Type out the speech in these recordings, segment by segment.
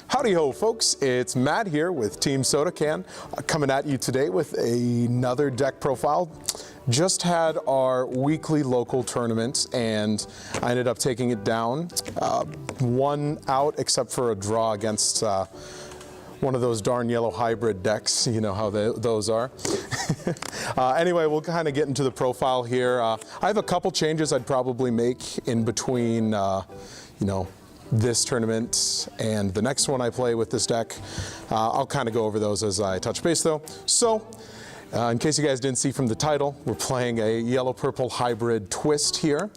Howdy ho folks, it's Matt here with Team SodaKan, coming at you today with another deck profile. Just had our weekly local tournament and I ended up taking it down. One out except for a draw against one of those darn yellow hybrid decks, you know how those are. Anyway, we'll kind of get into the profile here. I have a couple changes I'd probably make in between, this tournament and the next one I play with this deck. I'll kind of go over those as I touch base though. So, in case you guys didn't see from the title, we're playing a yellow-purple hybrid twist here.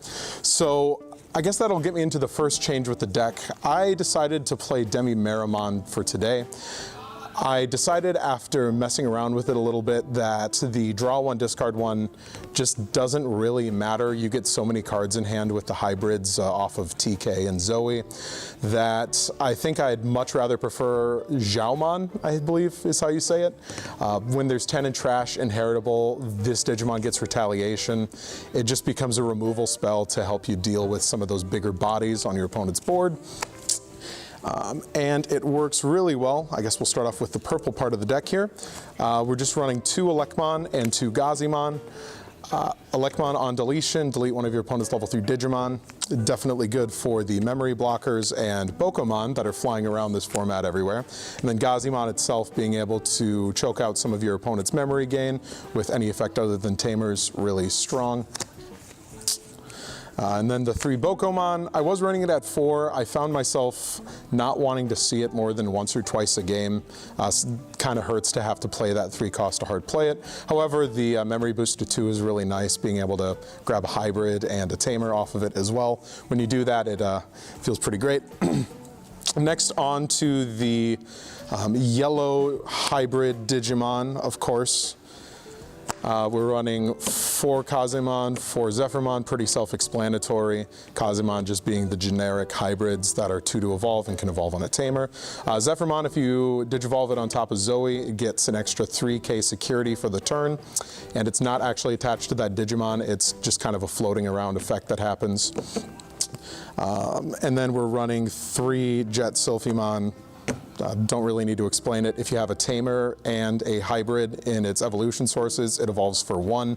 So, I guess that'll get me into the first change with the deck. I decided to play Demi-Meramon for today. I decided after messing around with it a little bit that the draw one, discard one just doesn't really matter. You get so many cards in hand with the hybrids off of TK and Zoe that I think I'd much rather prefer Xiaomon, I believe is how you say it. When there's 10 and trash inheritable, this Digimon gets retaliation. It just becomes a removal spell to help you deal with some of those bigger bodies on your opponent's board. And it works really well. I guess we'll start off with the purple part of the deck here. We're just running 2 Elecmon and 2 Gazimon. Elecmon on deletion, delete one of your opponent's level 3 Digimon. Definitely good for the memory blockers and Bokomon that are flying around this format everywhere. And then Gazimon itself being able to choke out some of your opponent's memory gain with any effect other than Tamers, really strong. And then the 3 Bokomon, I was running it at 4. I found myself not wanting to see it more than once or twice a game. Kind of hurts to have to play that 3 cost to hard play it. However, the memory boost to 2 is really nice, being able to grab a hybrid and a tamer off of it as well. When you do that, it feels pretty great. Next on to the yellow hybrid Digimon, of course. We're running 4 Kazemon, 4 Zephyrmon, pretty self-explanatory. Kazemon just being the generic hybrids that are 2 to evolve and can evolve on a tamer. Zephyrmon, if you digivolve it on top of Zoe, it gets an extra 3k security for the turn. And it's not actually attached to that Digimon, it's just kind of a floating around effect that happens. And then we're running 3 Jet Sylphimon. Don't really need to explain it. If you have a tamer and a hybrid in its evolution sources, it evolves for 1.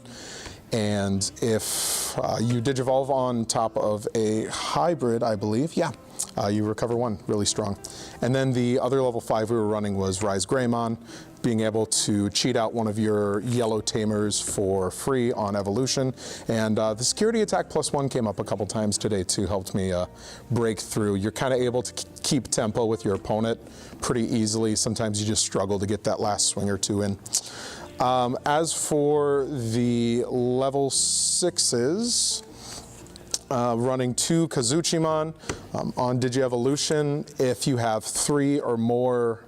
And if you digivolve on top of a hybrid, I believe, you recover 1, really strong. And then the other level 5 we were running was Rise Greymon, being able to cheat out one of your yellow tamers for free on evolution. And the security attack +1 came up a couple times today too, helped me break through. You're kind of able to keep tempo with your opponent pretty easily. Sometimes you just struggle to get that last swing or 2 in. As for the level 6s, running 2 Kazuchimon on Digi-Evolution. If you have 3 or more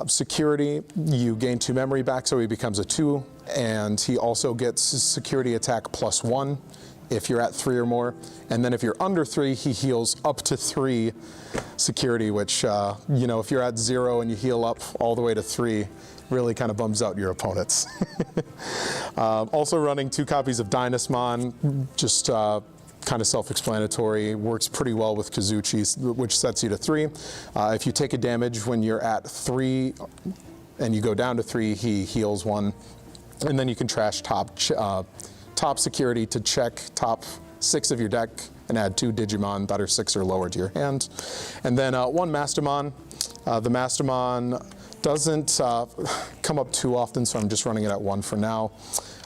security, you gain 2 memory back, so he becomes a 2, and he also gets security attack +1 if you're at 3 or more. And then if you're under 3, he heals up to 3 security, which, if you're at 0 and you heal up all the way to 3, really kind of bums out your opponents. Also running 2 copies of Dynasmon, just kind of self-explanatory, works pretty well with Kazuchi, which sets you to 3. If you take a damage when you're at 3 and you go down to 3, he heals 1. And then you can trash top security to check top 6 of your deck and add 2 Digimon that are 6 or lower to your hand. And then 1 Mastermon. The Mastermon doesn't come up too often, so I'm just running it at 1 for now.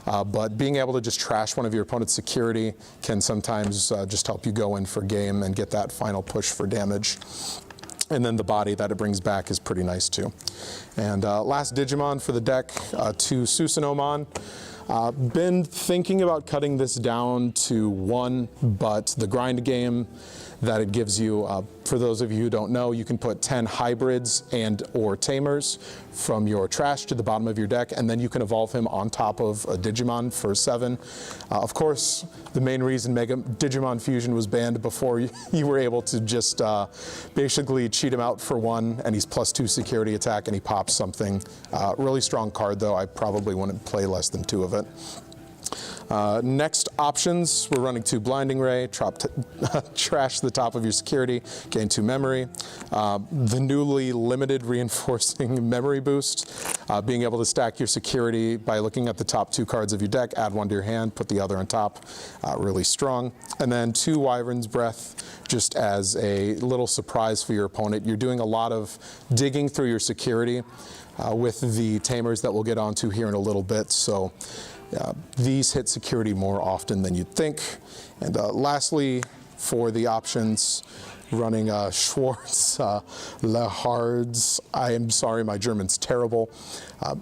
But being able to just trash one of your opponent's security can sometimes just help you go in for game and get that final push for damage. And then the body that it brings back is pretty nice too. And last Digimon for the deck, 2 Susanomon. Been thinking about cutting this down to 1, but the grind game that it gives you, for those of you who don't know, you can put 10 hybrids and or tamers from your trash to the bottom of your deck, and then you can evolve him on top of a Digimon for 7. Of course, the main reason Mega Digimon Fusion was banned before you were able to just basically cheat him out for 1, and he's +2 security attack, and he pops something. Really strong card though, I probably wouldn't play less than 2 of it. Next options, we're running 2 Blinding Ray, trash the top of your security, gain 2 memory. The newly limited reinforcing memory boost, being able to stack your security by looking at the top 2 cards of your deck, add 1 to your hand, put the other on top, really strong. And then 2 Wyvern's Breath, just as a little surprise for your opponent. You're doing a lot of digging through your security with the tamers that we'll get onto here in a little bit. So these hit security more often than you'd think. And lastly, for the options, running Schwartz, Lehards. I am sorry, my German's terrible.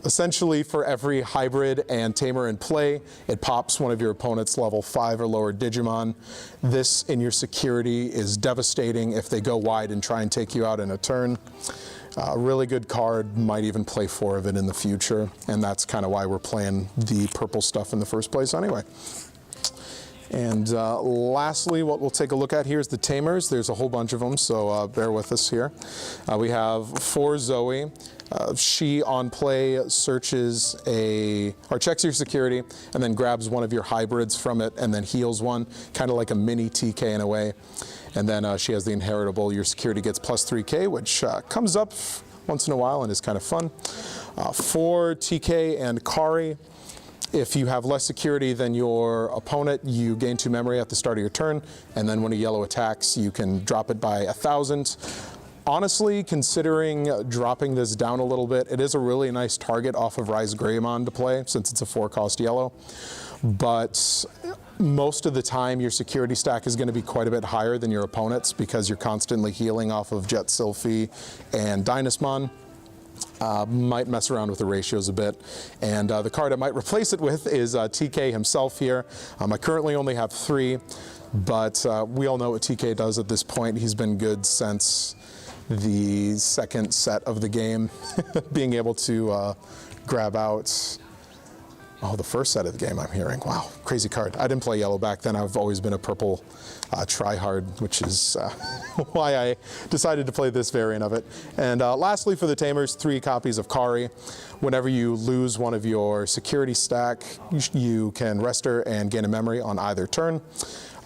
Essentially, for every hybrid and tamer in play, it pops one of your opponent's level 5 or lower Digimon. This in your security is devastating if they go wide and try and take you out in a turn. Really good card, might even play 4 of it in the future, and that's kind of why we're playing the purple stuff in the first place anyway. And lastly, what we'll take a look at here is the tamers. There's a whole bunch of them, so bear with us here. We have 4 Zoe. She on play searches or checks your security and then grabs one of your hybrids from it and then heals one, kind of like a mini TK in a way. And then she has the inheritable. Your security gets plus 3k, which comes up once in a while and is kind of fun. 4 TK and Kari. If you have less security than your opponent, you gain 2 memory at the start of your turn, and then when a yellow attacks, you can drop it by 1,000. Honestly, considering dropping this down a little bit, it is a really nice target off of Rise Greymon to play, since it's a 4-cost yellow. But most of the time, your security stack is going to be quite a bit higher than your opponent's because you're constantly healing off of Jet Sylphie and Dynasmon. Might mess around with the ratios a bit. And the card I might replace it with is TK himself here. I currently only have 3, but we all know what TK does at this point. He's been good since the 2nd set of the game, being able to grab out the 1st set of the game, I'm hearing. Wow, crazy card. I didn't play yellow back then. I've always been a purple tryhard, which is why I decided to play this variant of it. And lastly, for the tamers, 3 copies of Kari. Whenever you lose one of your security stack, you can rest her and gain a memory on either turn.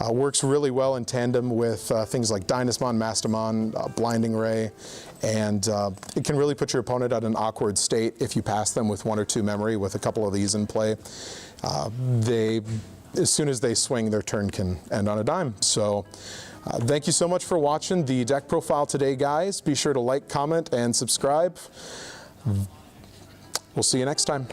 Works really well in tandem with things like Dynasmon, Mastamon, Blinding Ray, and it can really put your opponent at an awkward state if you pass them with 1 or 2 memory with a couple of these in play. As soon as they swing, their turn can end on a dime. So thank you so much for watching the deck profile today, guys. Be sure to like, comment, and subscribe. We'll see you next time.